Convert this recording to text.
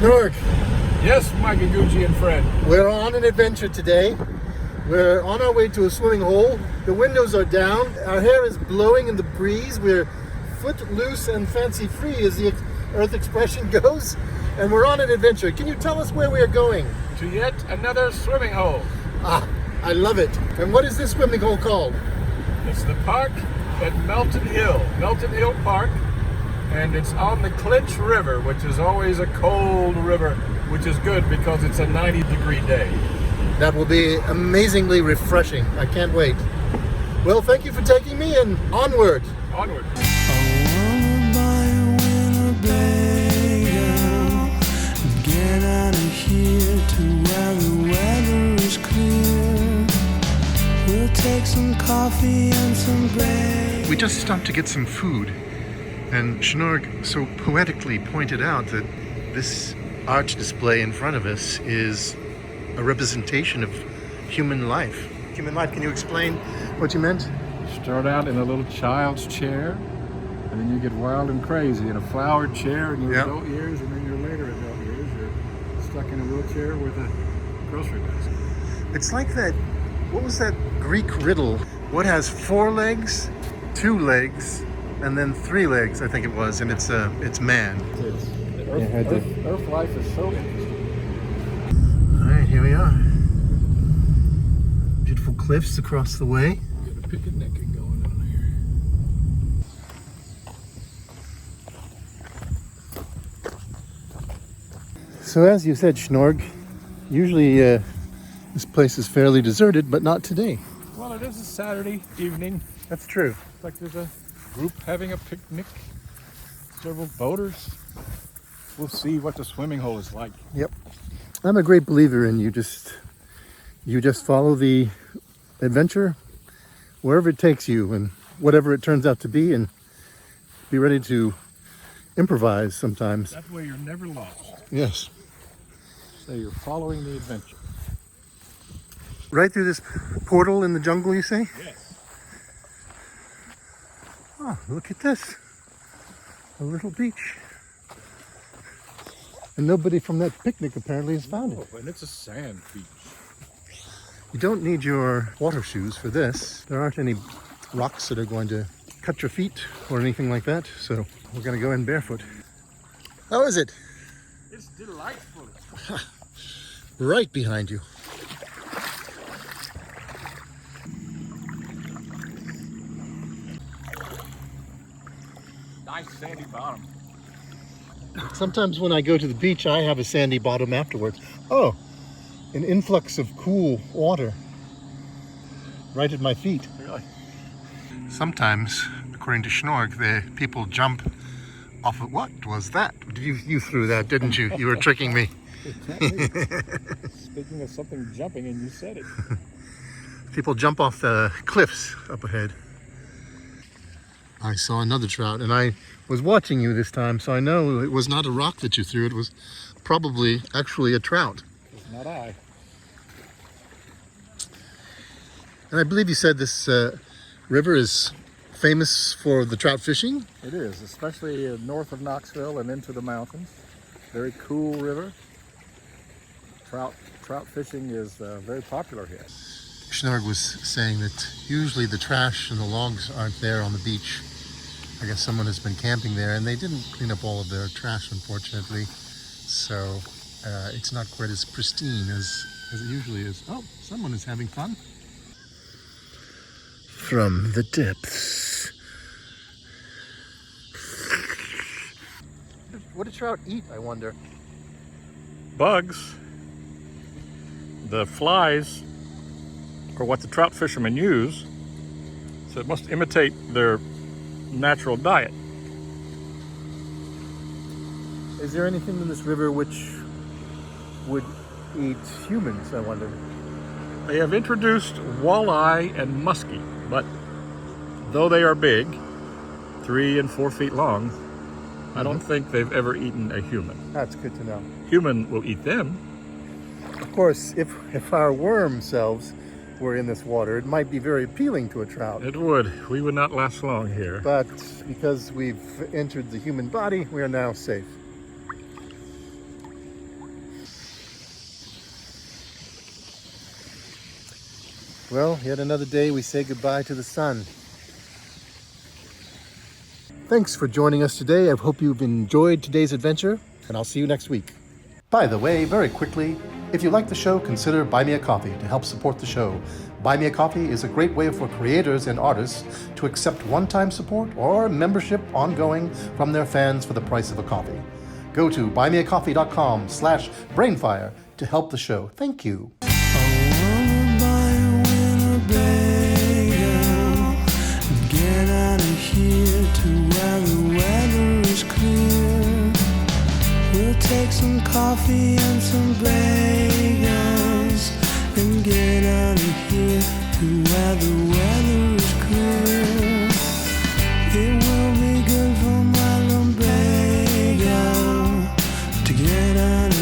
SHNORG, Yes, my Gugu-Gee-an friend. we're on an adventure today. We're on our way to a swimming hole. The windows are down. Our hair is blowing in the breeze. We're footloose and fancy free, as the Earth expression goes. And we're on an adventure. Can you tell us where we are going? To yet another swimming hole. Ah, I love it. And what is this swimming hole called? It's the park at Melton Hill Park, and it's on the Clinch River, which is always a cold river, which is good because it's a 90-degree day. That will be amazingly refreshing. I can't wait. Well, thank you for taking me, and onward. Onward. Take some coffee and some bread. We just stopped to get some food, and SHNORG so poetically pointed out that this art display in front of us is a representation of human life. Human life, can you explain what you meant? Start out in a little child's chair, and then you get wild and crazy in a flower chair in your adult years, and then your later adult years, you're stuck in a wheelchair with a grocery basket. It's like that, what was that Greek riddle? What has 4 legs, 2 legs, and then 3 legs, I think it was, and it's man. Earth life is so interesting. All right, here we are. Beautiful cliffs across the way. Got a picnic going on here. So as you said, SHNORG, usually this place is fairly deserted, but not today. Well, it is a Saturday evening. That's true. It's like there's a group having a picnic, several boaters. We'll see what the swimming hole is like. Yep. I'm a great believer in you just follow the adventure wherever it takes you and whatever it turns out to be, and be ready to improvise sometimes. That way you're never lost. Yes. So you're following the adventure. Right through this portal in the jungle, you say? Yes. Oh, look at this. A little beach. And nobody from that picnic apparently has found it. And it's a sand beach. You don't need your water shoes for this. There aren't any rocks that are going to cut your feet or anything like that, so we're going to go in barefoot. How is it? It's delightful. Right behind you. Nice sandy bottom. Sometimes when I go to the beach, I have a sandy bottom afterwards. Oh, an influx of cool water right at my feet. Really? Sometimes, according to SHNORG, the people jump off of... What was that? You threw that, didn't you? You were tricking me. Speaking of something jumping, and you said it. People jump off the cliffs up ahead. I saw another trout, and I was watching you this time, so I know it was not a rock that you threw. It was probably actually a trout. It's not I. And I believe you said this river is famous for the trout fishing? It is, especially north of Knoxville and into the mountains. Very cool river. Trout fishing is very popular here. SHNORG was saying that usually the trash and the logs aren't there on the beach. I guess someone has been camping there, and they didn't clean up all of their trash, unfortunately. So it's not quite as pristine as it usually is. Oh, someone is having fun. From the depths. What do trout eat, I wonder? Bugs. The flies are what the trout fishermen use, so it must imitate their natural diet. Is there anything in this river which would eat humans, I wonder? They have introduced walleye and muskie, but though they are big, 3 and 4 feet long, I don't think they've ever eaten a human. That's good to know. Human will eat them. Of course, if our worm selves were in this water, it might be very appealing to a trout. It would. We would not last long here. But because we've entered the human body, we are now safe. Well, yet another day we say goodbye to the sun. Thanks for joining us today. I hope you've enjoyed today's adventure, and I'll see you next week. By the way, very quickly, if you like the show, consider Buy Me a Coffee to help support the show. Buy Me a Coffee is a great way for creators and artists to accept one-time support or membership ongoing from their fans for the price of a coffee. Go to buymeacoffee.com/brainfire to help the show. Thank you. I wanna buy a Winnebago and get out of here to where the weather is clear. We'll take some coffee and some bagels and get out of here to where the weather is clear. It will be good for my lumbago to get out of